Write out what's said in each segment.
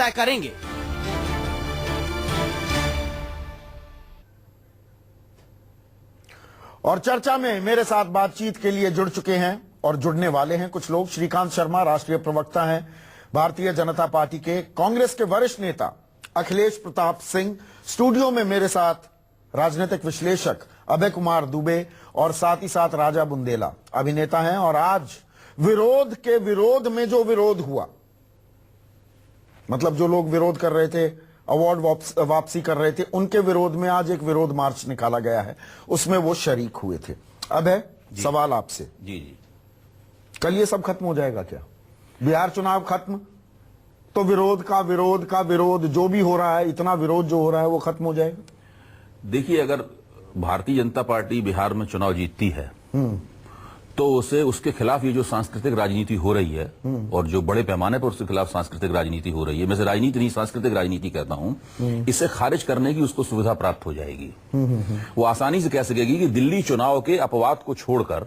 तय करेंगे। और चर्चा में मेरे साथ बातचीत के लिए जुड़ चुके हैं और जुड़ने वाले हैं कुछ लोग। श्रीकांत शर्मा राष्ट्रीय प्रवक्ता हैं भारतीय जनता पार्टी के। कांग्रेस के वरिष्ठ नेता अखिलेश प्रताप सिंह स्टूडियो में मेरे साथ। राजनीतिक विश्लेषक अभय कुमार दुबे और साथ ही साथ राजा बुंदेला अभिनेता हैं। और आज विरोध के विरोध में जो विरोध हुआ, मतलब जो लोग विरोध कर रहे थे, अवार्ड वापसी कर रहे थे, उनके विरोध में आज एक विरोध मार्च निकाला गया है, उसमें वो शरीक हुए थे। अभय, सवाल आपसे। जी कल ये सब खत्म हो जाएगा क्या? बिहार चुनाव खत्म तो विरोध का विरोध जो भी हो रहा है, इतना विरोध जो हो रहा है वो खत्म हो जाएगा? देखिए, अगर भारतीय जनता पार्टी बिहार में चुनाव जीतती है तो उसे उसके खिलाफ ये जो सांस्कृतिक राजनीति हो रही है और जो बड़े पैमाने पर उसके खिलाफ सांस्कृतिक राजनीति हो रही है, मैं से राजनीति नहीं सांस्कृतिक राजनीति कहता हूं, इसे खारिज करने की उसको सुविधा प्राप्त हो जाएगी। वो आसानी से कह सकेगी कि दिल्ली चुनाव के अपवाद को छोड़कर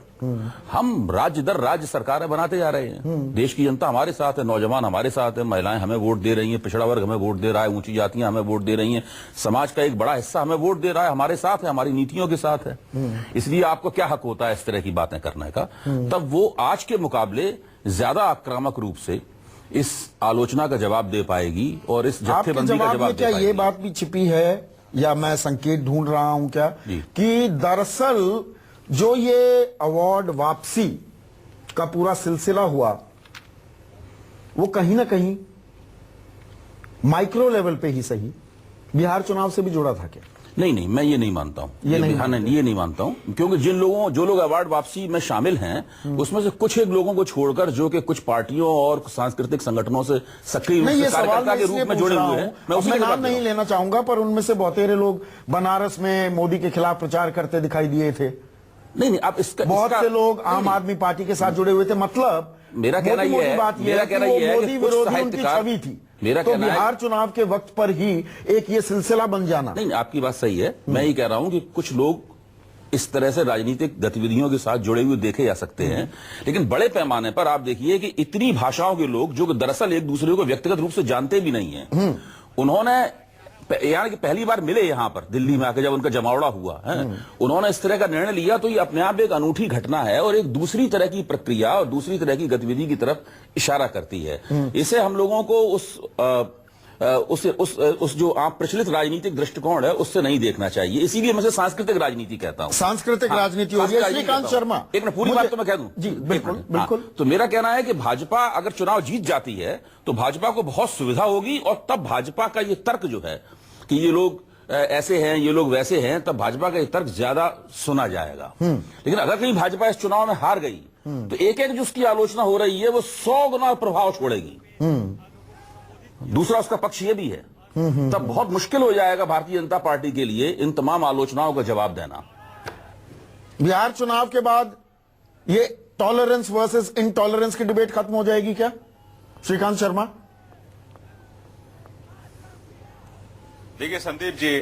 हम राज्य दर राज्य सरकारें बनाते जा रहे हैं। देश की जनता हमारे साथ है, नौजवान हमारे साथ है, महिलाएं हमें वोट दे रही हैं, पिछड़ा वर्ग हमें वोट दे रहा है, ऊंची जातियां हमें वोट दे रही हैं, समाज का एक बड़ा हिस्सा हमें वोट दे रहा है, हमारे साथ है, हमारी नीतियों के साथ है। इसलिए आपको क्या हक होता है इस तरह की बातें करने का? तब वो आज के मुकाबले ज्यादा आक्रामक रूप से इस आलोचना का जवाब दे पाएगी और इस जत्थेबंदी का जवाब दे पाएगी। ये बात भी छिपी है या मैं संकेत ढूंढ रहा हूं क्या कि दरअसल जो ये अवार्ड वापसी का पूरा सिलसिला हुआ वो कहीं ना कहीं माइक्रो लेवल पे ही सही बिहार चुनाव से भी जुड़ा था क्या? नहीं, मैं ये नहीं मानता हूं। ये नहीं मानता हूं, क्योंकि जो लोग अवार्ड वापसी में शामिल हैं उसमें से कुछ एक लोगों को छोड़कर जो कि कुछ पार्टियों और सांस्कृतिक संगठनों से सक्रिय रूप से कार्यकर्ता के रूप में जुड़े हुए हैं, मैं उसमें नाम नहीं लेना चाहूंगा, पर उनमें से बहुतेरे लोग बनारस में मोदी के खिलाफ प्रचार करते दिखाई दिए थे। नहीं, आप इसका बहुत से लोग आम आदमी पार्टी के साथ जुड़े हुए थे। मतलब मेरा कहना यह है, मोदी विरोधी उनकी छवि थी। तो बिहार चुनाव के वक्त पर ही एक ये सिलसिला बन जाना। नहीं, आपकी बात सही है। मैं ये कह रहा हूं कि कुछ लोग इस तरह से राजनीतिक गतिविधियों के साथ जुड़े हुए देखे जा सकते हैं, लेकिन बड़े पैमाने पर आप देखिए कि इतनी भाषाओं के लोग जो दरअसल एक दूसरे को व्यक्तिगत रूप से जानते भी नहीं है, उन्होंने यानी कि पहली बार मिले यहां पर दिल्ली में आकर जब उनका जमावड़ा हुआ है, उन्होंने इस तरह का निर्णय लिया, तो ये अपने आप एक अनूठी घटना है और एक दूसरी तरह की प्रक्रिया और दूसरी तरह की गतिविधि की तरफ इशारा करती है। इसे हम लोगों को उस जो आप प्रचलित राजनीतिक दृष्टिकोण है उससे नहीं देखना चाहिए। इसीलिए मैं सांस्कृतिक राजनीति कहता हूं। सांस्कृतिक राजनीति हो रही है। श्रीकांत शर्मा, एक मिनट, पूरी बात तो मैं कह दूं। जी बिल्कुल। तो मेरा कहना है कि भाजपा अगर चुनाव जीत जाती है तो भाजपा को बहुत सुविधा होगी और तब भाजपा का ये तर्क जो है कि ये लोग ऐसे हैं, ये लोग वैसे हैं, तब भाजपा का ये तर्क ज्यादा सुना जाएगा। लेकिन अगर कहीं भाजपा इस चुनाव में हार गई तो एक जो उसकी आलोचना हो रही है वो 100 गुना प्रभाव छोड़ेगी। दूसरा उसका पक्ष ये भी है, तब बहुत मुश्किल हो जाएगा भारतीय जनता पार्टी के लिए इन तमाम आलोचनाओं का जवाब देना। बिहार चुनाव के बाद ये टॉलरेंस वर्सेस इनटॉलरेंस की डिबेट खत्म हो जाएगी क्या, श्रीकांत शर्मा? देखिए संदीप जी,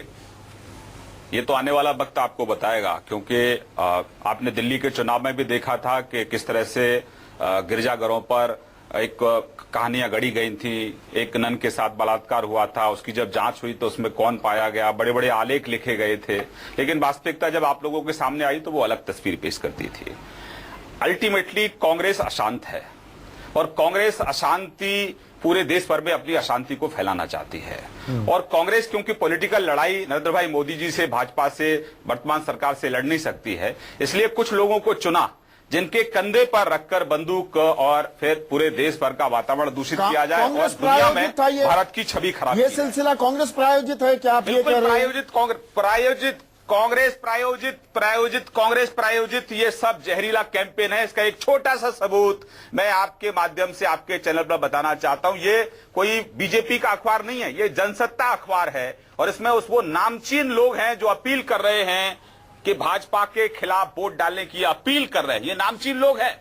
ये तो आने वाला वक्त आपको बताएगा, क्योंकि आपने दिल्ली के चुनाव में भी देखा था कि किस तरह से गिरजाघरों पर एक कहानियां गढ़ी गई थी। एक नन के साथ बलात्कार हुआ था, उसकी जब जांच हुई तो उसमें कौन पाया गया, बड़े बड़े आलेख लिखे गए थे, लेकिन वास्तविकता जब आप लोगों के सामने आई तो वो अलग तस्वीर पेश करती थी। अल्टीमेटली कांग्रेस अशांत है और कांग्रेस अशांति पूरे देश भर में अपनी अशांति को फैलाना चाहती है। और कांग्रेस क्योंकि पॉलिटिकल लड़ाई नरेंद्र भाई मोदी जी से, भाजपा से, वर्तमान सरकार से लड़ नहीं सकती है, इसलिए कुछ लोगों को चुना जिनके कंधे पर रखकर बंदूक और फिर पूरे देश भर का वातावरण दूषित किया जाए और दुनिया में भारत की छवि खराब। ये सिलसिला कांग्रेस प्रायोजित है क्या? आप ये कह रहे हैं? कांग्रेस प्रायोजित ये सब जहरीला कैंपेन है। इसका एक छोटा सा सबूत मैं आपके माध्यम से आपके चैनल पर बताना चाहता हूं। ये कोई बीजेपी का अखबार नहीं है, ये जनसत्ता अखबार है और इसमें वो नामचीन लोग हैं जो अपील कर रहे हैं कि भाजपा के खिलाफ वोट डालने की अपील कर रहे हैं। ये नामचीन लोग हैं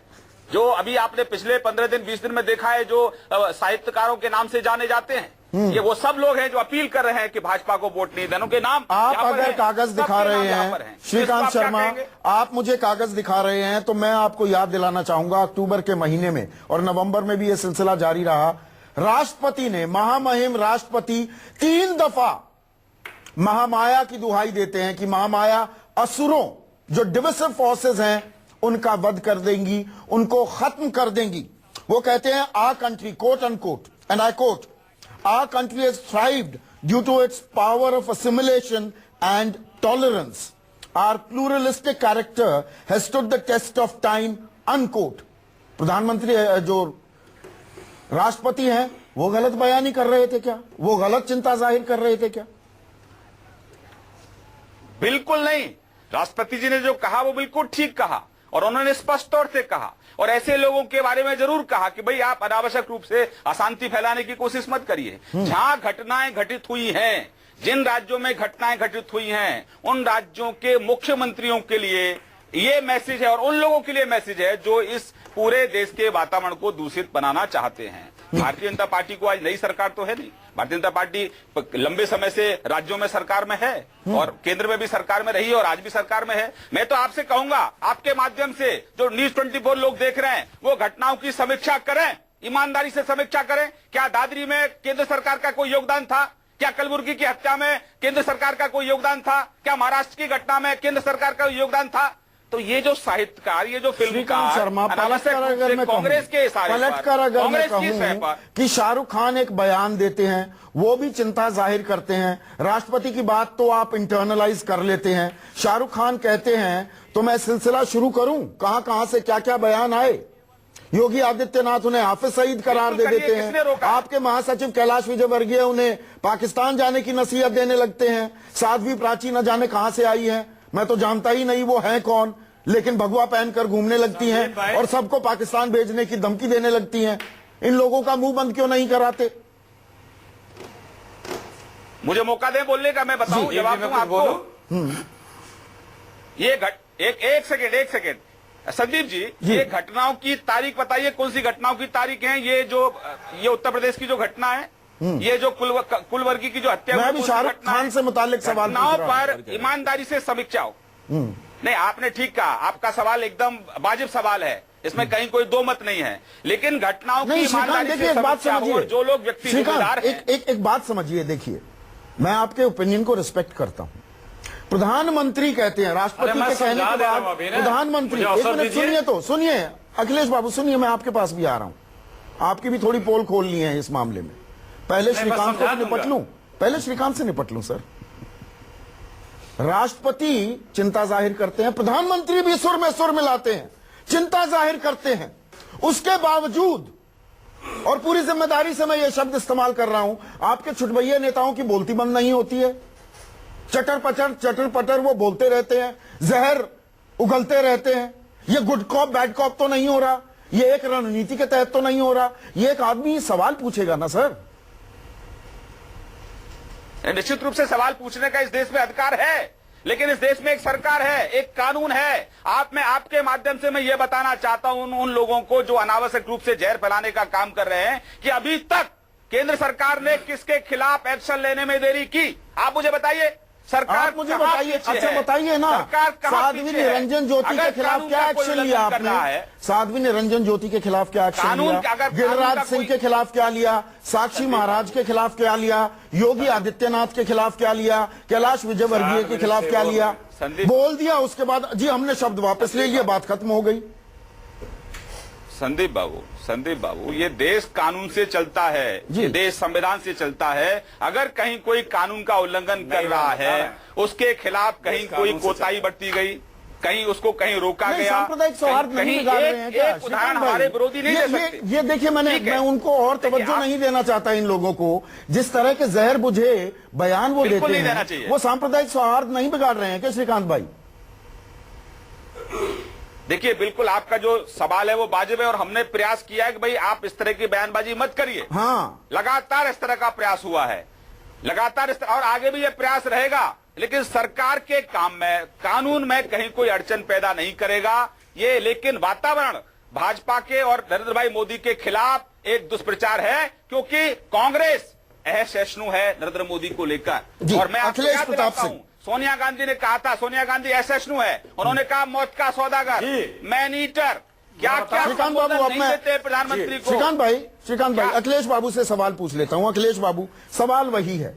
जो अभी आपने पिछले 15 दिन 20 दिन में देखा है, जो साहित्यकारों के नाम से जाने जाते हैं। ये वो सब लोग हैं जो अपील कर रहे हैं कि भाजपा को वोट नहीं देने के नाम। आप अगर कागज दिखा रहे हैं श्रीकांत शर्मा, आप मुझे कागज दिखा रहे हैं तो मैं आपको याद दिलाना चाहूंगा अक्टूबर के महीने में और नवंबर में भी ये सिलसिला जारी रहा। राष्ट्रपति ने, महामहिम राष्ट्रपति 3 दफा महामाया की दुहाई देते हैं कि महामाया असुरों, जो डिविसिव फोर्सेस हैं, उनका वध कर देंगी, उनको खत्म कर देंगी। वो कहते हैं our country, quote unquote, and I quote, our country has thrived due to its power of assimilation and tolerance, our pluralistic character has stood the test of time, unquote. प्रधानमंत्री जो राष्ट्रपति हैं वो गलत बयानी कर रहे थे क्या? वो गलत चिंता जाहिर कर रहे थे क्या? बिल्कुल नहीं। राष्ट्रपति जी ने जो कहा वो बिल्कुल ठीक कहा और उन्होंने स्पष्ट तौर से कहा और ऐसे लोगों के बारे में जरूर कहा कि भाई आप अनावश्यक रूप से अशांति फैलाने की कोशिश मत करिए। जहां घटनाएं घटित हुई हैं, जिन राज्यों में घटनाएं घटित हुई हैं, उन राज्यों के मुख्यमंत्रियों के लिए ये मैसेज है और उन लोगों के लिए मैसेज है जो इस पूरे देश के वातावरण को दूषित बनाना चाहते हैं। भारतीय जनता पार्टी को आज नई सरकार तो है नहीं, भारतीय जनता पार्टी लंबे समय से राज्यों में सरकार में है और केंद्र में भी सरकार में रही है और आज भी सरकार में है। मैं तो आपसे कहूंगा, आपके माध्यम से जो न्यूज 24 लोग देख रहे हैं वो घटनाओं की समीक्षा करें, ईमानदारी से समीक्षा करें। क्या दादरी में केंद्र सरकार का कोई योगदान था? क्या कलबुर्गी की हत्या में केंद्र सरकार का कोई योगदान था? क्या महाराष्ट्र की घटना में केंद्र सरकार का योगदान था? तो ये जो साहित्यकार, ये जो फिल्मकार, शर्मा, कांग्रेस के पलटकर अगर मैं कहूं कि शाहरुख खान एक बयान देते हैं, वो भी चिंता जाहिर करते हैं। राष्ट्रपति की बात तो आप इंटरनलाइज कर लेते हैं। शाहरुख खान कहते हैं तो मैं सिलसिला शुरू करूं, कहां कहां से क्या क्या बयान आए। योगी आदित्यनाथ उन्हें हाफिज सईद करार दे देते हैं, आपके महासचिव कैलाश विजयवर्गीय उन्हें पाकिस्तान जाने की नसीहत देने लगते हैं। साध्वी प्राची न जाने कहां से आई है, मैं तो जानता ही नहीं वो है कौन, लेकिन भगवा पहनकर घूमने लगती हैं और सबको पाकिस्तान भेजने की धमकी देने लगती हैं। इन लोगों का मुंह बंद क्यों नहीं कराते? मुझे मौका दें बोलने का, मैं बताऊं, जवाब दूं आपको। ये एक सेकेंड संदीप जी, ये घटनाओं की तारीख बताइए, कौन सी घटनाओं की तारीख है? ये उत्तर प्रदेश की जो घटना है, ये जो कुलवर्गी की जो हत्या, मैं भी शाहरुख खान से मुतालिक सवाल घटनाओं पर ईमानदारी से समीक्षा हो। नहीं, आपने ठीक कहा, आपका सवाल एकदम वाजिब सवाल है, इसमें कहीं कोई दो मत नहीं है, लेकिन घटनाओं की ईमानदारी से समीक्षा हो और जो लोग व्यक्ति जिम्मेदार हैं। एक बात समझिए, देखिए मैं आपके ओपिनियन को रिस्पेक्ट करता हूं। प्रधानमंत्री कहते हैं, राष्ट्रपति के कहने के बाद प्रधानमंत्री, एक मिनट सुनिए, तो सुनिए अखिलेश बाबू, सुनिए, मैं आपके पास भी आ रहा हूं। आपकी भी थोड़ी पोल खोलनी है इस मामले में। पहले श्रीकांत से निपट लूं सर। राष्ट्रपति चिंता जाहिर करते हैं, प्रधानमंत्री भी सुर में सुर मिलाते हैं, चिंता जाहिर करते हैं। उसके बावजूद, और पूरी जिम्मेदारी से मैं ये शब्द इस्तेमाल कर रहा हूं, आपके छुटभैया नेताओं की बोलती बंद नहीं होती है। चटर पटर वो बोलते रहते हैं, जहर उगलते रहते हैं। ये गुड कॉप बैड कॉप तो नहीं हो रहा, ये एक रणनीति के तहत तो नहीं हो रहा। ये एक आदमी सवाल पूछेगा ना सर। निश्चित रूप से सवाल पूछने का इस देश में अधिकार है, लेकिन इस देश में एक सरकार है, एक कानून है। आपके माध्यम से मैं ये बताना चाहता हूं उन लोगों को जो अनावश्यक रूप से जहर फैलाने का काम कर रहे हैं कि अभी तक केंद्र सरकार ने किसके खिलाफ एक्शन लेने में देरी की? आप मुझे बताइए, सरकार मुझे बताइए। अच्छा बताइए ना, साध्वी निरंजन ज्योति के खिलाफ क्या एक्शन लिया आपने? साध्वी निरंजन ज्योति के खिलाफ क्या एक्शन लिया? गिरिराज सिंह के खिलाफ क्या लिया? साक्षी महाराज के खिलाफ क्या लिया? योगी आदित्यनाथ के खिलाफ क्या लिया? कैलाश विजयवर्गीय के खिलाफ क्या लिया? बोल दिया, उसके बाद जी हमने शब्द वापस ले लिया, बात खत्म हो गई। संदीप बाबू, ये देश कानून से चलता है, ये देश संविधान से चलता है। अगर कहीं कोई कानून का उल्लंघन कर रहा है, उसके खिलाफ कहीं कोई कोताही बरती गई, कहीं उसको कहीं रोका गया, सांप्रदायिक सौहार्द नहीं बिगाड़ रहे हैं क्या? एक उदाहरण हमारे विरोधी नहीं दे सकते। ये देखिए, मैं उनको और तवज्जो नहीं देना चाहता इन लोगों को। जिस तरह के जहर बुझे बयान वो देते हैं, वो सांप्रदायिक सौहार्द नहीं बिगाड़ रहे हैं क्या श्रीकांत भाई? देखिए, बिल्कुल आपका जो सवाल है वो वाजिब है और हमने प्रयास किया है कि भाई आप इस तरह की बयानबाजी मत करिए। हाँ, लगातार इस तरह का प्रयास हुआ है, लगातार और आगे भी ये प्रयास रहेगा, लेकिन सरकार के काम में, कानून में कहीं कोई अड़चन पैदा नहीं करेगा ये। लेकिन वातावरण भाजपा के और नरेंद्र भाई मोदी के खिलाफ एक दुष्प्रचार है, क्योंकि कांग्रेस असहिष्णु है नरेंद्र मोदी को लेकर। और मैं आपको याद दिलाता हूं, सोनिया गांधी ने कहा था, सोनिया गांधी असहिष्णु है, उन्होंने कहा मौत का सौदागर, मैन ईटर, क्या क्या श्रीकांत बाबू, अब नहीं मैं देते प्रधानमंत्री को? श्रीकांत भाई अखिलेश बाबू से सवाल पूछ लेता हूं। अखिलेश बाबू, सवाल वही है,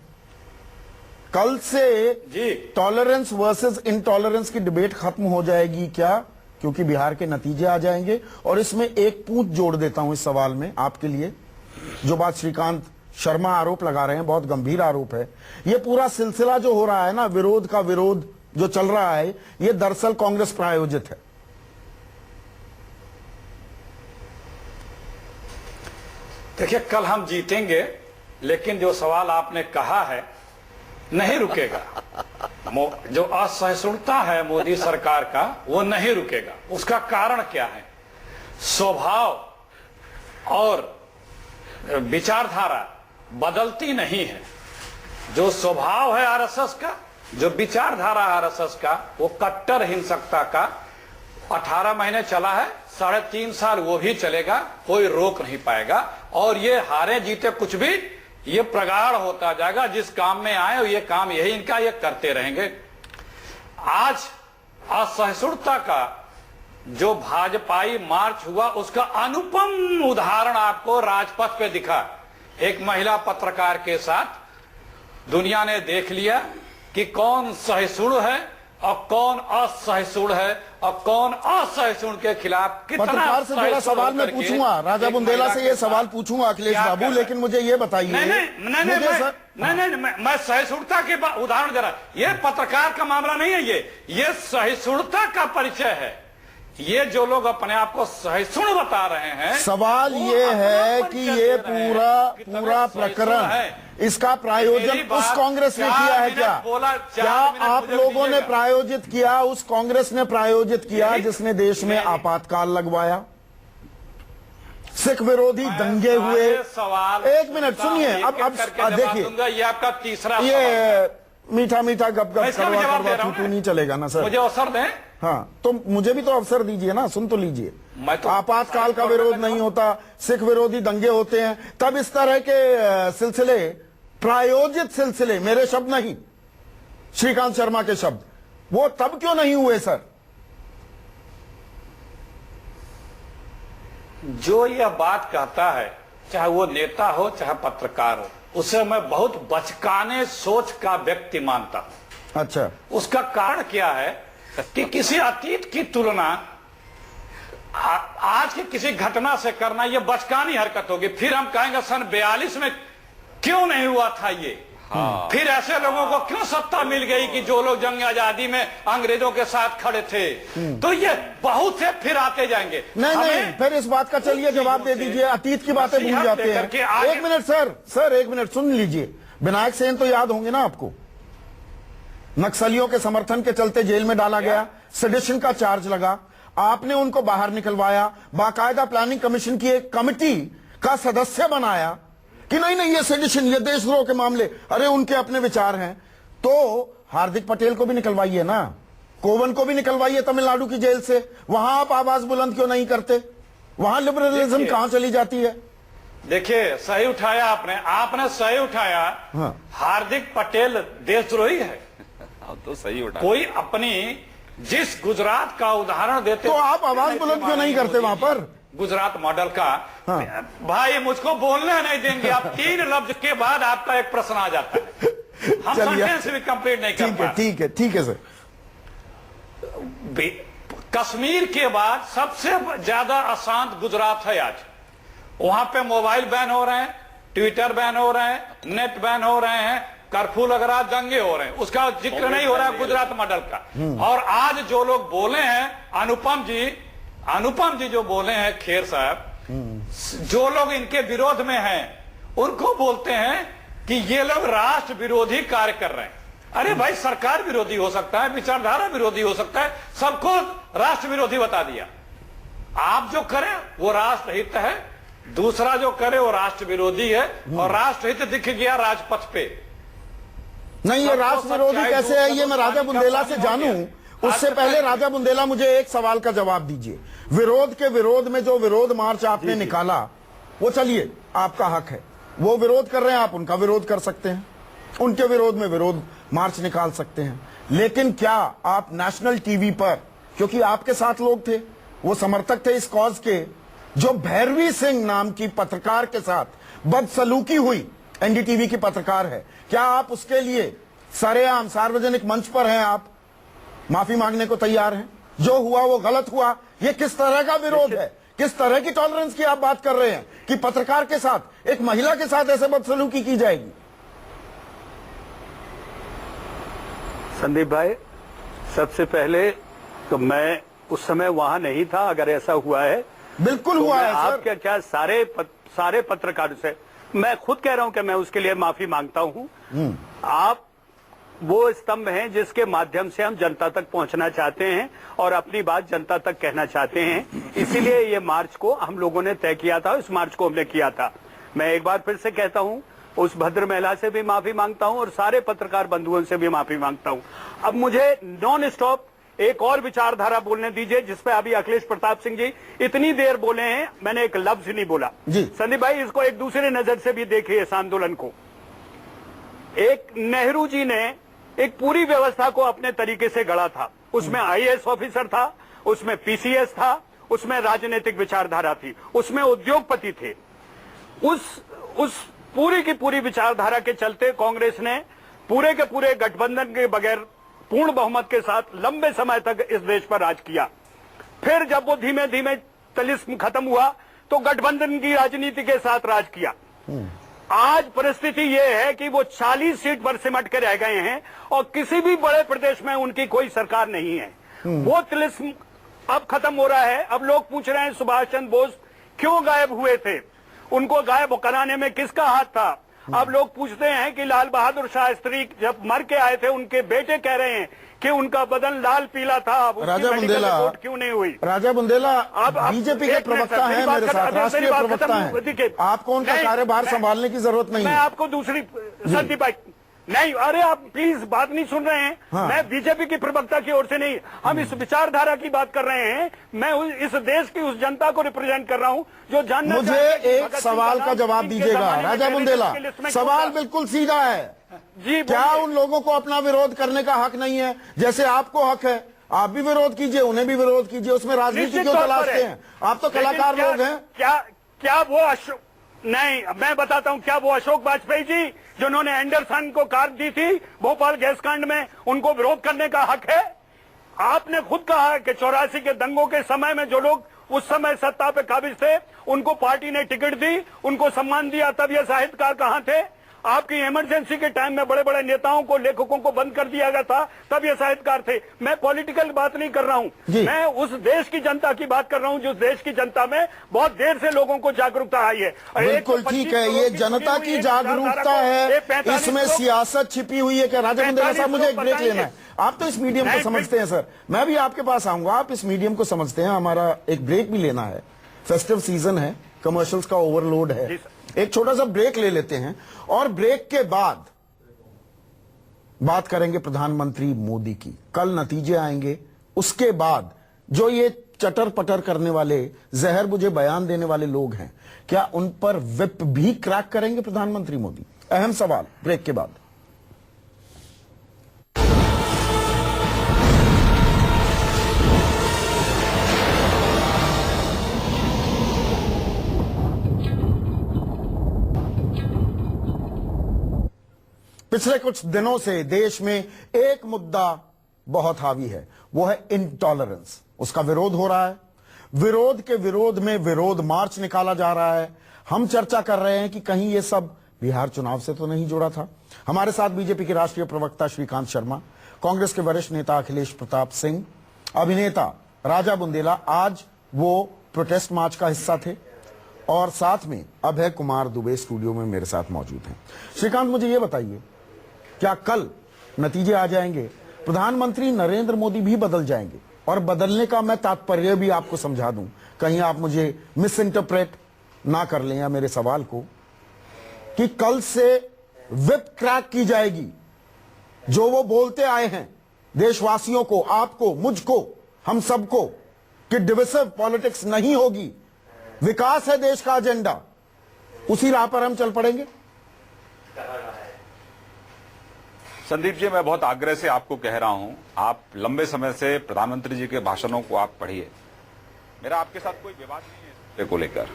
कल से जी टॉलरेंस वर्सेस इनटॉलरेंस की डिबेट खत्म हो जाएगी क्या? क्योंकि बिहार के नतीजे आ जाएंगे। और इसमें एक पूंछ जोड़ देता हूं इस सवाल में आपके लिए। जो बात श्रीकांत शर्मा आरोप लगा रहे हैं, बहुत गंभीर आरोप है। ये पूरा सिलसिला जो हो रहा है ना, विरोध का विरोध जो चल रहा है, ये दरअसल कांग्रेस प्रायोजित है। देखिए, कल हम जीतेंगे, लेकिन जो सवाल आपने कहा है नहीं रुकेगा। जो असहिष्णुता है मोदी सरकार का, वो नहीं रुकेगा। उसका कारण क्या है? स्वभाव और विचारधारा बदलती नहीं है। जो स्वभाव है आरएसएस का, जो विचारधारा आरएसएस का, वो कट्टर हिंसकता का 18 महीने चला है, 3.5 साल वो भी चलेगा, कोई रोक नहीं पाएगा। और ये हारे जीते कुछ भी, ये प्रगाढ़ होता जाएगा। जिस काम में आए ये काम यही इनका, ये करते रहेंगे। आज असहिष्णुता का जो भाजपाई मार्च हुआ, उसका अनुपम उदाहरण आपको राजपथ पे दिखा। एक महिला पत्रकार के साथ दुनिया ने देख लिया कि कौन सहिष्णु है और कौन असहिष्णु है, और कौन असहिष्णु के खिलाफ कितना। पत्रकार से जुड़ा सवाल मैं पूछूंगा, राजा बुंदेला से ये सवाल पूछूंगा अखिलेश बाबू, लेकिन मुझे ये बताइए। नहीं, मैं सहिष्णुता के उदाहरण दे रहा। ये पत्रकार का मामला नहीं है, ये सहिष्णुता का परिचय है। ये जो लोग अपने आप को सहिष्णु बता रहे हैं, सवाल ये है कि ये पूरा प्रकरण, इसका प्रायोजन उस कांग्रेस ने किया है क्या? क्या आप लोगों ने प्रायोजित किया? उस कांग्रेस ने प्रायोजित किया जिसने देश में आपातकाल लगवाया, सिख विरोधी दंगे हुए। एक मिनट सुनिए, अब देखिए, ये आपका तीसरा, ये मीठा गप करवा तू नहीं चलेगा ना सर। मुझे अवसर दें। हाँ, तो मुझे भी तो अवसर दीजिए ना, सुन तो लीजिए। तो आपातकाल का विरोध नहीं होता, सिख विरोधी दंगे होते हैं, तब इस तरह के सिलसिले, प्रायोजित सिलसिले, मेरे शब्द नहीं, श्रीकांत शर्मा के शब्द, वो तब क्यों नहीं हुए सर? जो यह बात कहता है, चाहे वो नेता हो चाहे पत्रकार हो, उसे मैं बहुत बचकाने सोच का व्यक्ति मानता हूं। अच्छा, उसका कारण क्या है कि किसी अतीत की तुलना आज की किसी घटना से करना, यह बचकानी हरकत होगी। फिर हम कहेंगे सन 42 में क्यों नहीं हुआ था ये। फिर ऐसे लोगों को क्यों सत्ता मिल गई कि जो लोग जंग आजादी में अंग्रेजों के साथ खड़े थे। तो ये बहुत से फिर आते जाएंगे। नहीं, फिर इस बात का चलिए जवाब दे दीजिए। अतीत की बातें भूल जाते हैं। एक मिनट सर, एक मिनट सुन लीजिए। विनायक सेन तो याद होंगे ना आपको, नक्सलियों के समर्थन के चलते जेल में डाला गया, सेडिशन का चार्ज लगा, आपने उनको बाहर निकलवाया, बाकायदा प्लानिंग कमीशन की एक कमेटी का सदस्य बनाया कि नहीं ये सेडिशन, ये देशद्रोह के मामले, अरे उनके अपने विचार हैं। तो हार्दिक पटेल को भी निकलवाइए ना, कोवन को भी निकलवाइए तमिलनाडु की जेल से। वहां आप आवाज बुलंद क्यों नहीं करते? वहां लिबरलिज्म कहां चली जाती है? देखिए, सही उठाया आपने सही उठाया। हाँ। हार्दिक पटेल देशद्रोही है, तो सही उठा। कोई अपनी जिस गुजरात का उदाहरण देते, तो आप आवाज बुलंद क्यों नहीं करते वहां पर? गुजरात मॉडल का। हाँ। भाई मुझको बोलने नहीं देंगे आप। 3 लफ्ज के बाद आपका एक प्रश्न आ जाता है, हम सेंटेंस भी कंप्लीट नहीं कर पाते। ठीक है सर। कश्मीर के बाद सबसे ज्यादा अशांत गुजरात है आज। वहां पे मोबाइल बैन हो रहे हैं, ट्विटर बैन हो रहे हैं, नेट बैन हो रहे हैं, कर्फ्यू लग रहा, दंगे हो रहे हैं। उसका जिक्र नहीं हो रहा है गुजरात मॉडल का। और आज जो लोग बोले हैं, अनुपम जी जो बोले हैं, खेर साहब, जो लोग इनके विरोध में हैं, उनको बोलते हैं कि ये लोग राष्ट्र विरोधी कार्य कर रहे हैं। अरे भाई, सरकार विरोधी हो सकता है, विचारधारा विरोधी हो सकता है, सबको राष्ट्र विरोधी बता दिया। आप जो करें वो राष्ट्रहित है, दूसरा जो करे वो राष्ट्र विरोधी है। और राष्ट्रहित दिख गया राजपथ पे। नहीं, ये राष्ट्र विरोधी कैसे है, ये मैं राजा बुंदेला से जानूं। उससे पहले राजा बुंदेला, मुझे एक सवाल का जवाब दीजिए। विरोध के विरोध में जो विरोध मार्च आपने निकाला, वो चलिए आपका हक है, वो विरोध कर रहे हैं, आप उनका विरोध कर सकते हैं, उनके विरोध में विरोध मार्च निकाल सकते हैं। लेकिन क्या आप नेशनल टीवी पर, क्योंकि आपके साथ लोग थे, वो समर्थक थे इस कॉज के जो भैरवी सिंह नाम की पत्रकार के साथ बदसलूकी हुई। एनडीटीवी की पत्रकार है। क्या आप उसके लिए सरेआम सार्वजनिक मंच पर हैं, आप माफी मांगने को तैयार हैं? जो हुआ वो गलत हुआ। ये किस तरह का विरोध है? किस तरह की टॉलरेंस की आप बात कर रहे हैं कि पत्रकार के साथ, एक महिला के साथ ऐसे बदसलूकी की जाएगी? संदीप भाई, सबसे पहले तो मैं उस समय वहां नहीं था। अगर ऐसा हुआ है, बिल्कुल तो हुआ मैं है सर। आपके क्या सारे पत्रकारों से मैं खुद कह रहा हूं कि मैं उसके लिए माफी मांगता हूं। आप वो स्तंभ हैं जिसके माध्यम से हम जनता तक पहुंचना चाहते हैं और अपनी बात जनता तक कहना चाहते हैं। इसीलिए ये मार्च को हम लोगों ने तय किया था, इस मार्च को हमने किया था। मैं एक बार फिर से कहता हूं, उस भद्र महिला से भी माफी मांगता हूं और सारे पत्रकार बंधुओं से भी माफी मांगता हूं। अब मुझे नॉन स्टॉप एक और विचारधारा बोलने दीजिए जिसपे अभी अखिलेश प्रताप सिंह जी इतनी देर बोले हैं, मैंने एक लफ्ज नहीं बोला। जी संदीप भाई, इसको एक दूसरे नजर से भी देखिए। इस आंदोलन को एक नेहरू जी ने एक पूरी व्यवस्था को अपने तरीके से गढ़ा था। उसमें आईएएस ऑफिसर था, उसमें पीसीएस था, उसमें राजनीतिक विचारधारा थी, उसमें उद्योगपति थे। उस पूरी की पूरी विचारधारा के चलते कांग्रेस ने पूरे के पूरे गठबंधन के बगैर पूर्ण बहुमत के साथ लंबे समय तक इस देश पर राज किया। फिर जब वो धीमे धीमे तिलिस्म खत्म हुआ तो गठबंधन की राजनीति के साथ राज किया। आज परिस्थिति ये है कि वो 40 सीट पर सिमट के रह गए हैं और किसी भी बड़े प्रदेश में उनकी कोई सरकार नहीं है। वो तिलिस्म अब खत्म हो रहा है। अब लोग पूछ रहे हैं सुभाष चंद्र बोस क्यों गायब हुए थे, उनको गायब कराने में किसका हाथ था। अब लोग पूछते हैं कि लाल बहादुर शास्त्री जब मर के आए थे, उनके बेटे कह रहे हैं कि उनका बदन लाल पीला था, अब उसकी राजा मेडिकल बुंदेला रिपोर्ट क्यों नहीं हुई। राजा बुंदेला अब बीजेपी के एक मिनट प्रवक्ता सर, हैं मेरी बात मेरे खत्म, साथ, मेरी राष्ट्रीय बात प्रवक्ता खत्म, देखिए, हैं। आपको उनका नहीं, कार्यभार संभालने की जरूरत नहीं मैं है। आपको दूसरी संदीप भाई नहीं, अरे आप प्लीज बात नहीं सुन रहे हैं। हाँ। मैं बीजेपी की प्रवक्ता की ओर से नहीं, हम इस विचारधारा की बात कर रहे हैं। मैं इस देश की उस जनता को रिप्रेजेंट कर रहा हूं जो जानना मुझे चाहती है कि एक भगत सिंह सवाल का नाम जवाब इनके दीजिएगा जमाने में राजा पहले बुंदेला। की लिस्ट में सवाल क्यों था? बिल्कुल सीधा है। जी क्या बोलिए। उन लोगों को अपना विरोध करने का हक नहीं है? जैसे आपको हक है, आप भी विरोध कीजिए, उन्हें भी विरोध कीजिए, उसमें राजनीति निश्चित क्यों तौर पर तलाशते है। हैं? आप तो लेकिन कलाकार क्या- लोग हैं। क्या वो अशोक नहीं, मैं बताता हूं, क्या वो अशोक वाजपेयी जी जिन्होंने एंडरसन को कार दी थी भोपाल गैस कांड में, उनको विरोध करने का हक है? आपने खुद कहा है कि 84 के दंगों के समय में जो लोग उस समय सत्ता पे काबिज थे उनको पार्टी ने टिकट दी, उनको सम्मान दिया, तब ये साहित्यकार कहां थे? आपकी इमरजेंसी के टाइम में बड़े बड़े नेताओं को, लेखकों को बंद कर दिया गया था, तब ये साहित्यकार थे। मैं पॉलिटिकल बात नहीं कर रहा हूं, मैं उस देश की जनता की बात कर रहा हूं जिस देश की जनता में बहुत देर से लोगों को जागरूकता आई है। बिल्कुल ठीक है, ये जनता की जागरूकता है, इसमें सियासत छिपी हुई है। क्या राजा बुंदेला साहब, मुझे एक ब्रेक लेना है। आप तो इस मीडियम को समझते हैं सर, मैं भी आपके पास आऊंगा। आप इस मीडियम को समझते हैं, हमारा एक ब्रेक भी लेना है। फेस्टिव सीजन है, कमर्शियल्स का ओवरलोड है, एक छोटा सा ब्रेक ले लेते हैं और ब्रेक के बाद बात करेंगे प्रधानमंत्री मोदी की। कल नतीजे आएंगे, उसके बाद जो ये चटर पटर करने वाले, जहर बुझे बयान देने वाले लोग हैं, क्या उन पर विप भी क्रैक करेंगे प्रधानमंत्री मोदी? अहम सवाल, ब्रेक के बाद। पिछले कुछ दिनों से देश में एक मुद्दा बहुत हावी है, वो है इंटॉलरेंस। उसका विरोध हो रहा है, विरोध के विरोध में विरोध मार्च निकाला जा रहा है। हम चर्चा कर रहे हैं कि कहीं ये सब बिहार चुनाव से तो नहीं जुड़ा था। हमारे साथ बीजेपी के राष्ट्रीय प्रवक्ता श्रीकांत शर्मा, कांग्रेस के वरिष्ठ नेता अखिलेश प्रताप सिंह, अभिनेता राजा बुंदेला, आज वो प्रोटेस्ट मार्च का हिस्सा थे, और साथ में अभय कुमार दुबे स्टूडियो में मेरे साथ मौजूद हैं। श्रीकांत, मुझे ये बताइए, क्या कल नतीजे आ जाएंगे, प्रधानमंत्री नरेंद्र मोदी भी बदल जाएंगे? और बदलने का मैं तात्पर्य भी आपको समझा दूं, कहीं आप मुझे मिस इंटरप्रेट ना कर लें या मेरे सवाल को, कि कल से विप क्रैक की जाएगी। जो वो बोलते आए हैं देशवासियों को, आपको, मुझको, हम सबको, कि डिविसिव पॉलिटिक्स नहीं होगी, विकास है देश का एजेंडा, उसी राह पर हम चल पड़ेंगे? संदीप जी, मैं बहुत आग्रह से आपको कह रहा हूं, आप लंबे समय से प्रधानमंत्री जी के भाषणों को आप पढ़िए। मेरा आपके साथ कोई विवाद नहीं है इस मुद्दे को लेकर।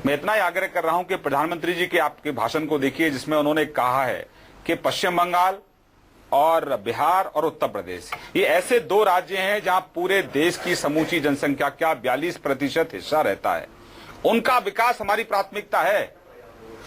मैं इतना ही आग्रह कर रहा हूं कि प्रधानमंत्री जी के आपके भाषण को देखिए, जिसमें उन्होंने कहा है कि पश्चिम बंगाल और बिहार और उत्तर प्रदेश ये ऐसे दो राज्य हैं जहां पूरे देश की समूची जनसंख्या का 42% हिस्सा रहता है। उनका विकास हमारी प्राथमिकता है।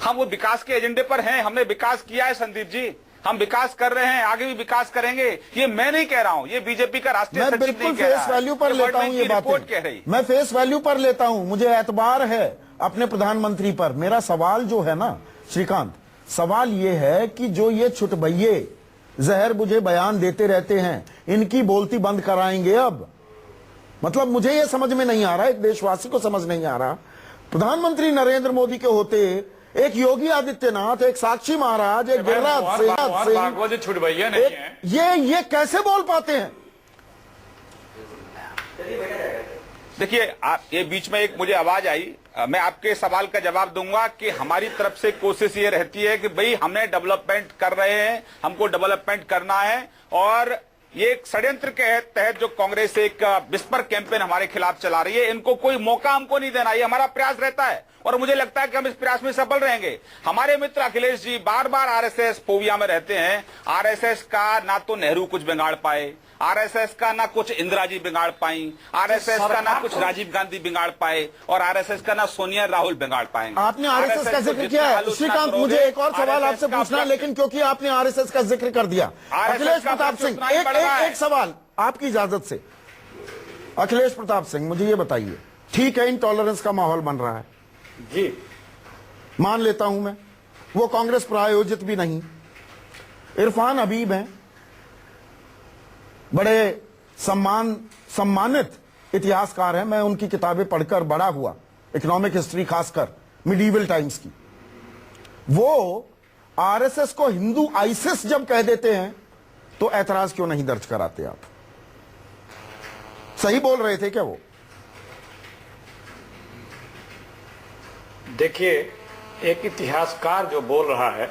हम वो विकास के एजेंडे पर हैं। हमने विकास किया है संदीप जी, हम विकास कर रहे हैं, आगे भी विकास करेंगे। ये मैं नहीं कह रहा हूं, ये बीजेपी का राष्ट्रीय मैं सचिव बिल्कुल नहीं कह रहा फेस है। वैल्यू पर ये लेता हूं वर्ल्ड ये बैंक की रिपोर्ट बातें। कह रही। मैं फेस वैल्यू पर लेता हूं, मुझे एतबार है अपने प्रधानमंत्री पर। मेरा सवाल जो है ना श्रीकांत, सवाल ये है कि जो ये छुटभइये जहर बुझे बयान देते रहते हैं, इनकी बोलती बंद कराएंगे अब? मतलब मुझे ये समझ में नहीं आ रहा, एक देशवासी को समझ नहीं आ रहा। प्रधानमंत्री नरेंद्र मोदी के होते एक योगी आदित्यनाथ, एक साक्षी महाराज, एक गिरिराज सिंह, छुटभइया नहीं है। ये कैसे बोल पाते हैं? देखिए, आप ये बीच में एक मुझे आवाज आई, मैं आपके सवाल का जवाब दूंगा कि हमारी तरफ से कोशिश ये रहती है कि भाई हमने डेवलपमेंट कर रहे हैं, हमको डेवलपमेंट करना है। और ये एक षड्यंत्र के तहत जो कांग्रेस एक विस्पर कैंपेन हमारे खिलाफ चला रही है, इनको कोई मौका हमको नहीं देना, ये हमारा प्रयास रहता है और मुझे लगता है कि हम इस प्रयास में सफल रहेंगे। हमारे मित्र अखिलेश जी बार बार आरएसएस फोबिया में रहते हैं। आरएसएस का ना तो नेहरू कुछ बिगाड़ पाए, आरएसएस का ना कुछ इंदिरा जी बिगाड़ पाई, आरएसएस का ना कुछ राजीव गांधी बिगाड़ पाए और आरएसएस का ना सोनिया राहुल बिगाड़ पाएंगे। आपने आरएसएस का जिक्र किया है श्रीकांत, मुझे एक और सवाल आपसे पूछना है, लेकिन क्योंकि आपने आरएसएस का जिक्र कर दिया, अखिलेश प्रताप सिंह, एक सवाल आपकी इजाजत से। अखिलेश प्रताप सिंह, मुझे ये बताइए, ठीक है इंटॉलरेंस का माहौल बन रहा है जी, मान लेता हूं मैं, वो कांग्रेस प्रायोजित भी नहीं। इरफान हबीब हैं, बड़े सम्मानित इतिहासकार हैं, मैं उनकी किताबें पढ़कर बड़ा हुआ, इकोनॉमिक हिस्ट्री खासकर मिडीवल टाइम्स की। वो आरएसएस को हिंदू आईसिस जब कह देते हैं तो ऐतराज क्यों नहीं दर्ज कराते आप? सही बोल रहे थे क्या वो? देखिए, एक इतिहासकार जो बोल रहा है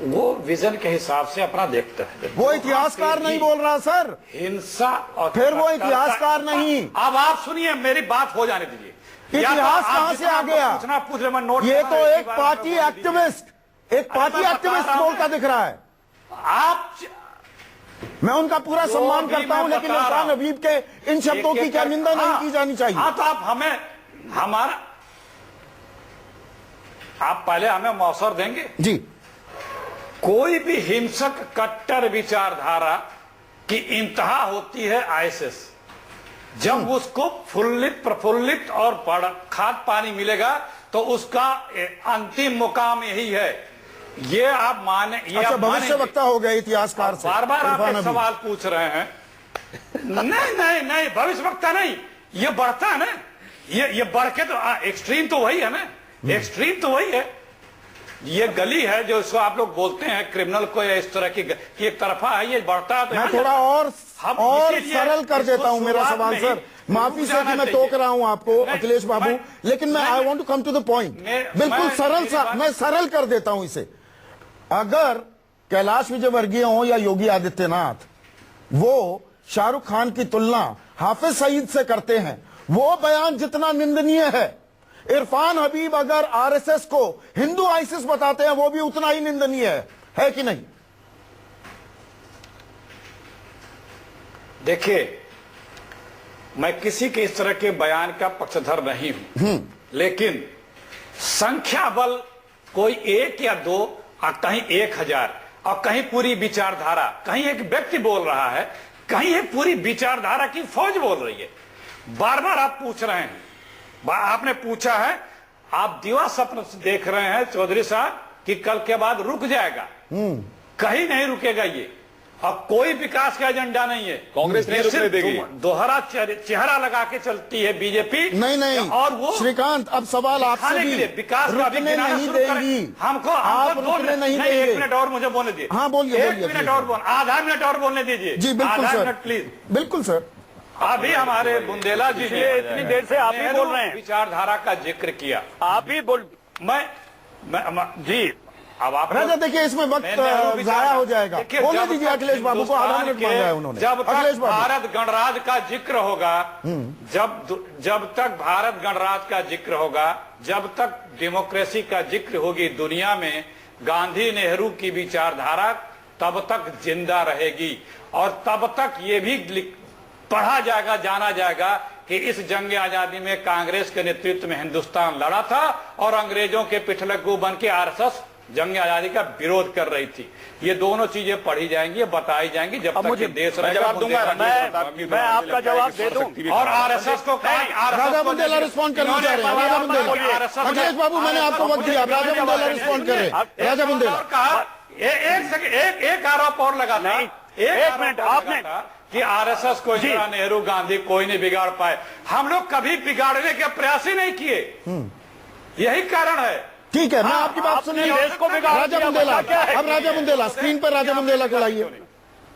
वो विजन के हिसाब से अपना देखता है। वो इतिहासकार नहीं बोल रहा सर, हिंसा और फिर वो इतिहासकार नहीं। अब आप सुनिए, मेरी बात हो जाने दीजिए। इतिहास कहां से आ गया? पूछ रहे, मैं नोट ये तो एक पार्टी एक्टिविस्ट बोलता दिख रहा है। आप, मैं उनका पूरा सम्मान करता हूं, लेकिन इरफान हबीब के इन शब्दों की क्या निंदा नहीं की जानी चाहिए? हाँ, तो आप हमें आप पहले हमें मौसर देंगे जी। कोई भी हिंसक कट्टर विचारधारा की इंतहा होती है आईएसएस। जब उसको फुल्लित प्रफुल्लित और खाद पानी मिलेगा तो उसका अंतिम मुकाम यही है। ये आप माने, ये अच्छा, आप भविष्य वक्ता हो गए इतिहासकार से। बार बार आप एक सवाल पूछ रहे हैं। नहीं, भविष्य वक्ता नहीं, ये बढ़ता है ना, ये बढ़ के तो एक्सट्रीम तो वही है ना, एक्सट्रीम तो वही है। ये गली है जो इसको आप लोग बोलते हैं क्रिमिनल को, या इस तरह की एक तरफा है, ये बढ़ता है। तो मैं थोड़ा और सरल कर देता हूं मेरा सवाल सर, माफी से कि मैं टोक रहा हूं आपको अखिलेश बाबू, लेकिन मैं I want to come to the point. बिल्कुल सरल सा मैं सरल कर देता हूं इसे। अगर कैलाश विजयवर्गीय हो या योगी आदित्यनाथ, वो शाहरुख खान की तुलना हाफिज सईद से करते हैं, वो बयान जितना निंदनीय है, इरफान हबीब अगर आरएसएस को हिंदू आईसिस बताते हैं वो भी उतना ही निंदनीय है कि नहीं? देखिए, मैं किसी के इस तरह के बयान का पक्षधर नहीं हूं, लेकिन संख्या बल कोई एक या दो और कहीं 1000 और कहीं पूरी विचारधारा, कहीं एक व्यक्ति बोल रहा है, कहीं एक पूरी विचारधारा की फौज बोल रही है। बार बार आप पूछ रहे हैं, आपने पूछा है, आप दिवा स्वप्न देख रहे हैं चौधरी साहब कि कल के बाद रुक जाएगा। कहीं नहीं रुकेगा ये, और कोई विकास का एजेंडा नहीं है। कांग्रेस नहीं रुकने देगी। दोहरा चेहरा लगा के चलती है बीजेपी। नहीं, और वो श्रीकांत, अब सवाल आपसे भी, विकास रुकने नहीं देगी। हमको आप रुकने नहीं देंगे। 1 मिनट और मुझे बोलने दीजिए। हाँ बोलिए, 1 मिनट और आधा मिनट और बोलने दीजिए जी। बिल्कुल सर, प्लीज। बिल्कुल सर। अभी हमारे बुंदेला जी ने इतनी देर से आप ही बोल रहे हैं, विचारधारा का जिक्र किया। आप ही बोल। मैं जी, अब आप राजा देखिए इसमें वक्त जाया हो जाएगा। बोलने दीजिए अखिलेश बाबू को, आधा मिनट मांगा है उन्होंने। जब अखिलेश तक बाबू भारत गणराज्य का जिक्र होगा, जब तक भारत गणराज्य का जिक्र होगा, जब तक डेमोक्रेसी का जिक्र होगी दुनिया में, गांधी नेहरू की विचारधारा तब तक जिंदा रहेगी और तब तक ये भी पढ़ा जाएगा, जाना जाएगा कि इस जंग आजादी में कांग्रेस के नेतृत्व में हिंदुस्तान लड़ा था और अंग्रेजों के पिछलग्गू बन के आरएसएस जंग आजादी का विरोध कर रही थी। ये दोनों चीजें पढ़ी जाएंगी, बताई जाएंगी जब तक कि देश मैं जवाब दूंगा, मैं आपका जवाब दे दूं। और आरएसएस को राजा बुंदेला रिस्पॉन्ड करना चाह रहे हैं। राजा बुंदेला, अखिलेश बाबू मैंने आपको वक्त दिया, राजा बुंदेला रिस्पॉन्ड कर रहे हैं। राजा बुंदेला एक आरोप और लगा था, एक मिनट आपने कि आरएसएस को इंदिरा नेहरू गांधी कोई नहीं बिगाड़ पाए। हम लोग कभी बिगाड़ने के प्रयास ही नहीं किए, यही कारण है। ठीक है, मैं आपकी बात सुनिए। राजा बुंदेला, अब राजा बुंदेला स्क्रीन पर राजा बुंदेला को लाइए।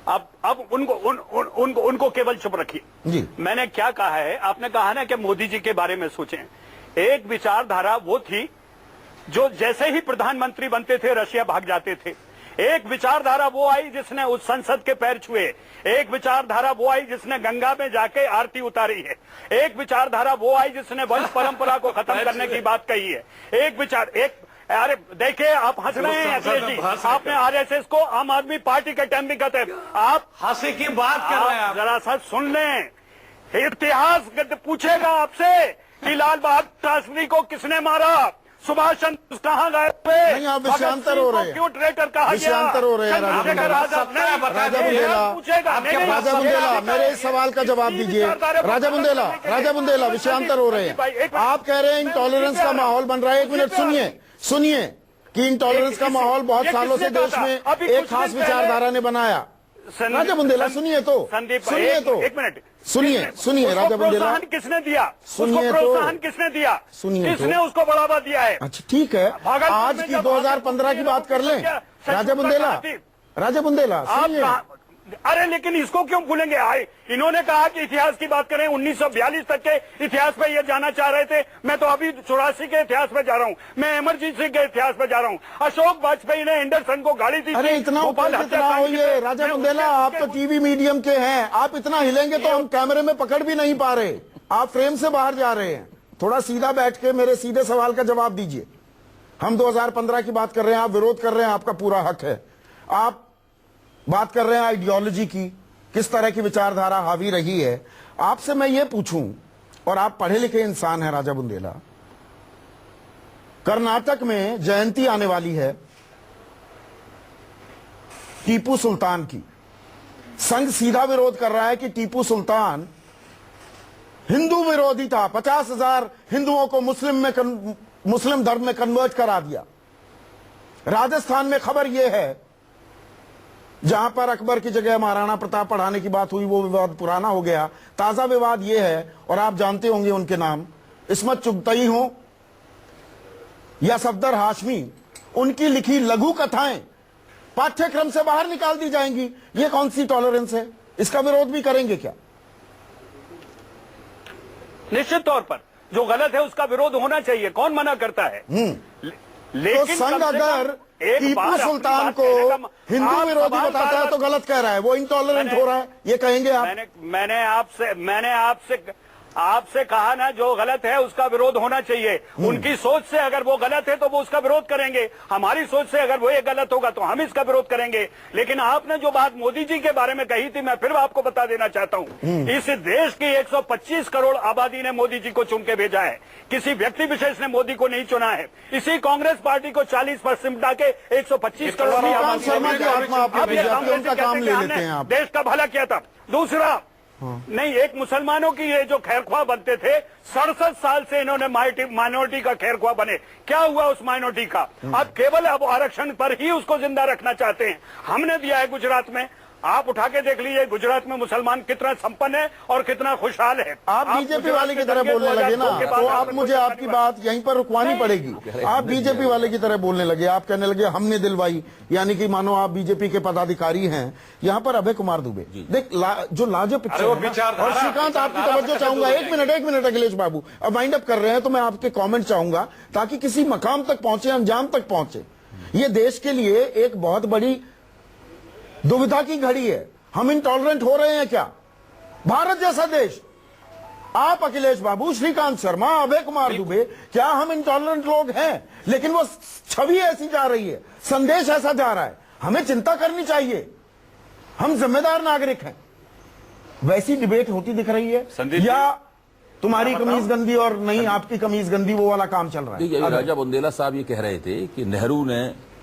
अब उनको केवल चुप रखिए जी। मैंने क्या कहा है, आपने कहा ना कि मोदी जी के बारे में सोचें। एक विचारधारा वो थी जो जैसे ही प्रधानमंत्री बनते थे रशिया भाग जाते थे। एक विचारधारा वो आई जिसने उस संसद के पैर छुए। एक विचारधारा वो आई जिसने गंगा में जाके आरती उतारी है। एक विचारधारा वो आई जिसने वंश परंपरा को खत्म करने की बात कही है। अरे देखिए, आप हंस रहे हैं अखिलेश जी, आपने आरएसएस को आम आदमी पार्टी के टाइम भी कहते हैं। आप हंसी की बात कर रहे हैं। जरा सा सुन लें, इतिहास पूछेगा आपसे कि लाल बहादुर शास्त्री को किसने मारा, सुभाष चंद्र कहाँ गए थे, नहीं आप विषयांतर हो रहे हैं, क्यों ट्रेटर कहा, विषयांतर हो रहे हैं। राजा बुंदेला, राजा बुंदेला मेरे इस सवाल का जवाब दीजिए। राजा बुंदेला विषयांतर हो रहे हैं। आप कह रहे हैं इंटॉलरेंस का माहौल बन रहा है। एक मिनट सुनिए कि इंटॉलरेंस का माहौल बहुत सालों से देश में एक खास विचारधारा ने बनाया। राजा बुंदेला सुनिए तो, एक मिनट सुनिए राजा बुंदेला, किसने दिया, सुनिए प्रोत्साहन किसने दिया, किसने उसको बढ़ावा दिया है। अच्छा ठीक है, आज की 2015 की बात कर लें। राजा बुंदेला सुनिए। अरे लेकिन इसको क्यों भूलेंगे। इन्होंने कहा कि इतिहास की बात करें, 1942 तक के इतिहास पे ये जाना चाह रहे थे। मैं तो अभी 84 के इतिहास पे जा रहा हूँ, मैं इमरजेंसी के इतिहास पे जा रहा हूँ। अशोक वाजपेयी ने एंडरसन को गाड़ी दी। अरे इतना होइए राजा बुंदेला, आप तो टीवी मीडियम के हैं, आप इतना हिलेंगे तो हम कैमरे में पकड़ भी नहीं पा रहे, आप फ्रेम से बाहर जा रहे हैं। थोड़ा सीधा बैठ के मेरे सीधे सवाल का जवाब दीजिए। हम 2015 की बात कर रहे हैं, आप विरोध कर रहे हैं, आपका पूरा हक है। आप बात कर रहे हैं आइडियोलॉजी की, किस तरह की विचारधारा हावी रही है। आपसे मैं ये पूछूं, और आप पढ़े लिखे इंसान हैं राजा बुंदेला, कर्नाटक में जयंती आने वाली है टीपू सुल्तान की। संघ सीधा विरोध कर रहा है कि टीपू सुल्तान हिंदू विरोधी था, 50,000 हिंदुओं को मुस्लिम धर्म में कन्वर्ट करा दिया। राजस्थान में खबर यह है, जहां पर अकबर की जगह महाराणा प्रताप पढ़ाने की बात हुई, वो विवाद पुराना हो गया। ताजा विवाद ये है, और आप जानते होंगे उनके नाम, इस्मत चुगतई हो या सफदर हाशमी, उनकी लिखी लघु कथाएं पाठ्यक्रम से बाहर निकाल दी जाएंगी। ये कौन सी टॉलरेंस है? इसका विरोध भी करेंगे क्या? निश्चित तौर पर जो गलत है उसका विरोध होना चाहिए, कौन मना करता है। तो संघ अगर टीपू सुल्तान को हिंदू विरोधी बताता है तो गलत कह रहा है, वो इंटॉलरेंट हो रहा है, ये कहेंगे आप? मैंने आपसे कहा ना, जो गलत है उसका विरोध होना चाहिए। उनकी सोच से अगर वो गलत है तो वो उसका विरोध करेंगे, हमारी सोच से अगर वो ये गलत होगा तो हम इसका विरोध करेंगे। लेकिन आपने जो बात मोदी जी के बारे में कही थी, मैं फिर आपको बता देना चाहता हूं, इस देश की 125 करोड़ आबादी ने मोदी जी को चुन के भेजा है, किसी व्यक्ति विशेष ने मोदी को नहीं चुना है। इसी कांग्रेस पार्टी को 40% डाके 125 करोड़ देश का भला किया था। दूसरा, नहीं, एक मुसलमानों की ये जो खैरख्वाह बनते थे, 67 साल से इन्होंने माइनॉरिटी का खैरख्वाह बने। क्या हुआ उस माइनॉरिटी का? अब केवल अब आरक्षण पर ही उसको जिंदा रखना चाहते हैं। हमने दिया है गुजरात में, आप उठा के देख लीजिए गुजरात में मुसलमान कितना संपन्न है और कितना खुशहाल है। आप बीजेपी वाले की तरह बोलने लगे ना, तो आप मुझे आपकी बात यहीं पर रुकवानी पड़ेगी। आप बीजेपी वाले की तरह बोलने लगे, आप कहने लगे हमने दिलवाई, यानी कि मानो आप बीजेपी के पदाधिकारी हैं। यहाँ पर अभय कुमार दुबे देख जो लाजो पिक्चर, और श्रीकांत आपकी तवज्जो चाहूंगा। एक मिनट अखिलेश बाबू, अब वाइंड अप कर रहे हैं तो मैं आपके कॉमेंट चाहूंगा ताकि किसी मकाम तक पहुंचे, अंजाम तक पहुंचे। ये देश के लिए एक बहुत बड़ी दुविधा की घड़ी है। हम इंटॉलरेंट हो रहे हैं क्या? भारत जैसा देश, आप अखिलेश बाबू, श्रीकांत शर्मा, अभय कुमार दुबे, क्या हम इंटॉलरेंट लोग हैं? लेकिन वो छवि ऐसी जा रही है, संदेश ऐसा जा रहा है, हमें चिंता करनी चाहिए। हम जिम्मेदार नागरिक हैं। वैसी डिबेट होती दिख रही है संदीप या तुम्हारी कमीज गंदी और नहीं आपकी कमीज गंदी, वो वाला काम चल रहा है? देखिए, राजा बुंदेला साहब ये कह रहे थे कि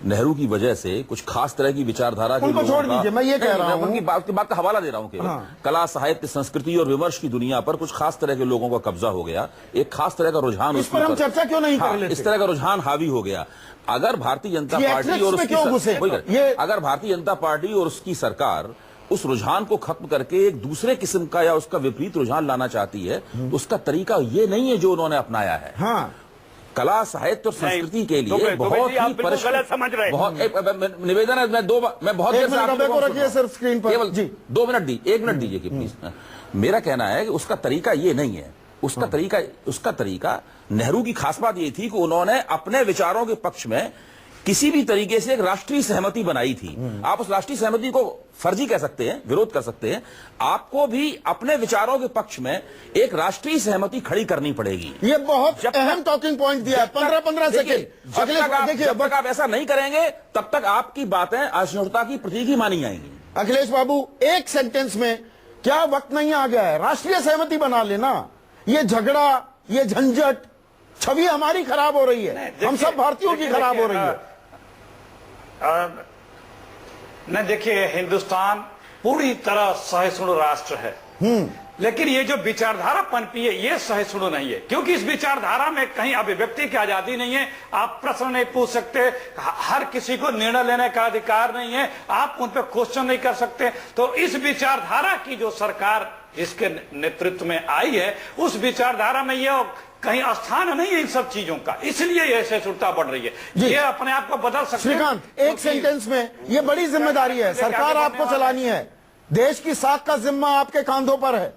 नेहरू की वजह से कुछ खास तरह की विचारधारा के उनको लोगों छोड़ का- दीजिए, मैं ये कह रहा मैं हूं उनकी बात का हवाला दे रहा हूं केवल। कला, साहित्य, संस्कृति और विमर्श की दुनिया पर कुछ खास तरह के लोगों का कब्जा हो गया, एक खास तरह का रुझान इस पर हम चर्चा क्यों नहीं कर लेते? इस तरह का रुझान हावी हो गया। अगर भारतीय जनता ये पार्टी एथलेटिक्स और में उसकी क्यों घुसे? अगर भारतीय जनता पार्टी और उसकी सरकार उस रुझान को खत्म करके एक दूसरे किस्म का या उसका विपरीत रुझान लाना चाहती है, तो उसका तरीका ये नहीं है जो उन्होंने अपनाया है। हाँ, कला, साहित्य और संस्कृति के लिए दुबे बहुत जी, आप ही बिल्कुल गलत समझ रहे हैं। बहुत निवेदन है। मैं बहुत एक देर से मिनट आपकी अबे को बात सुन रखिए रहा हूं। सिर्फ स्क्रीन पर। केवल जी 2 मिनट दी, 1 मिनट दीजिए कि प्लीज। मेरा कहना है कि उसका तरीका ये नहीं है। उसका तरीका नेहरू की खास बात ये थी कि उन्होंने अपने विचारों के पक्ष में किसी भी तरीके से एक राष्ट्रीय सहमति बनाई थी। आप उस राष्ट्रीय सहमति को फर्जी कह सकते हैं, विरोध कर सकते हैं, आपको भी अपने विचारों के पक्ष में एक राष्ट्रीय सहमति खड़ी करनी पड़ेगी। ये बहुत जब तक- अहम टॉकिंग पॉइंट दिया है। 15-15 देखिए, सेकेंड जब अखिलेश, देखिए जब तक आप ऐसा नहीं करेंगे तब तक आपकी बातें असहिष्णुता की प्रतीक ही मानी जाएंगी। अखिलेश बाबू, एक सेंटेंस में क्या वक्त नहीं आ गया है? राष्ट्रीय सहमति बना लेना। ये झगड़ा, ये झंझट, छवि हमारी खराब हो रही है, हम सब भारतीयों की खराब हो रही है। नहीं, देखिए, हिंदुस्तान पूरी तरह सहिष्णु राष्ट्र है, लेकिन ये जो विचारधारा पनपी है ये सहिष्णु नहीं है, क्योंकि इस विचारधारा में कहीं अभिव्यक्ति की आजादी नहीं है। आप प्रश्न नहीं पूछ सकते, हर किसी को निर्णय लेने का अधिकार नहीं है, आप उन पर क्वेश्चन नहीं कर सकते। तो इस विचारधारा की जो सरकार इसके नेतृत्व में आई है, उस विचारधारा में ये कहीं स्थान नहीं है इन सब चीजों का, इसलिए ये सहिष्णुता बढ़ रही है। ये अपने आप को बदल सकते हैं। श्रीकांत, एक सेंटेंस में, ये बड़ी जिम्मेदारी है, सरकार आपको चलानी है, देश की साख का जिम्मा आपके कांधों पर है।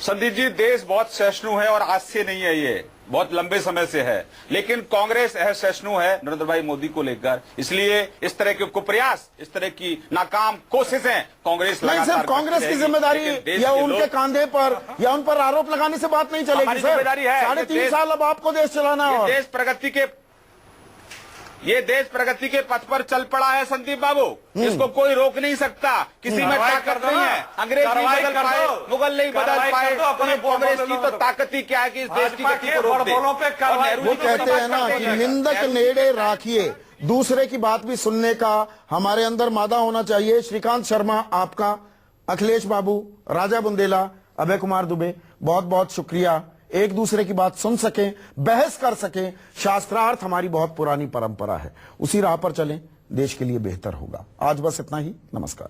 संदीप जी, देश बहुत सहिष्णु है और आज से नहीं है, ये बहुत लंबे समय से है, लेकिन कांग्रेस असहिष्णु है नरेंद्र भाई मोदी को लेकर। इसलिए इस तरह के कुप्रयास, इस तरह की नाकाम कोशिशें कांग्रेस नहीं सर, कांग्रेस की जिम्मेदारी या उनके कांधे पर या उन पर आरोप लगाने से बात नहीं चलेगी हमारी सर। जिम्मेदारी है। 3.5 साल अब आपको देश चलाना है। और ये देश प्रगति के पथ पर चल पड़ा है संदीप बाबू, इसको कोई रोक नहीं सकता, किसी में ताकत नहीं है। अंग्रेज नहीं बदल पाए, मुगल नहीं बदल पाए, कांग्रेस की तो ताकत ही क्या है कि इस देश की गति को रोक दे। और नेहरू वो जी को कहते हैं ना कि निंदक नेड़े राखिए, दूसरे की बात भी सुनने का हमारे अंदर मादा होना चाहिए। श्रीकांत शर्मा आपका, अखिलेश बाबू, राजा बुंदेला, अभय कुमार दुबे, बहुत बहुत शुक्रिया। एक दूसरे की बात सुन सकें, बहस कर सकें, शास्त्रार्थ हमारी बहुत पुरानी परंपरा है, उसी राह पर चलें, देश के लिए बेहतर होगा। आज बस इतना ही, नमस्कार।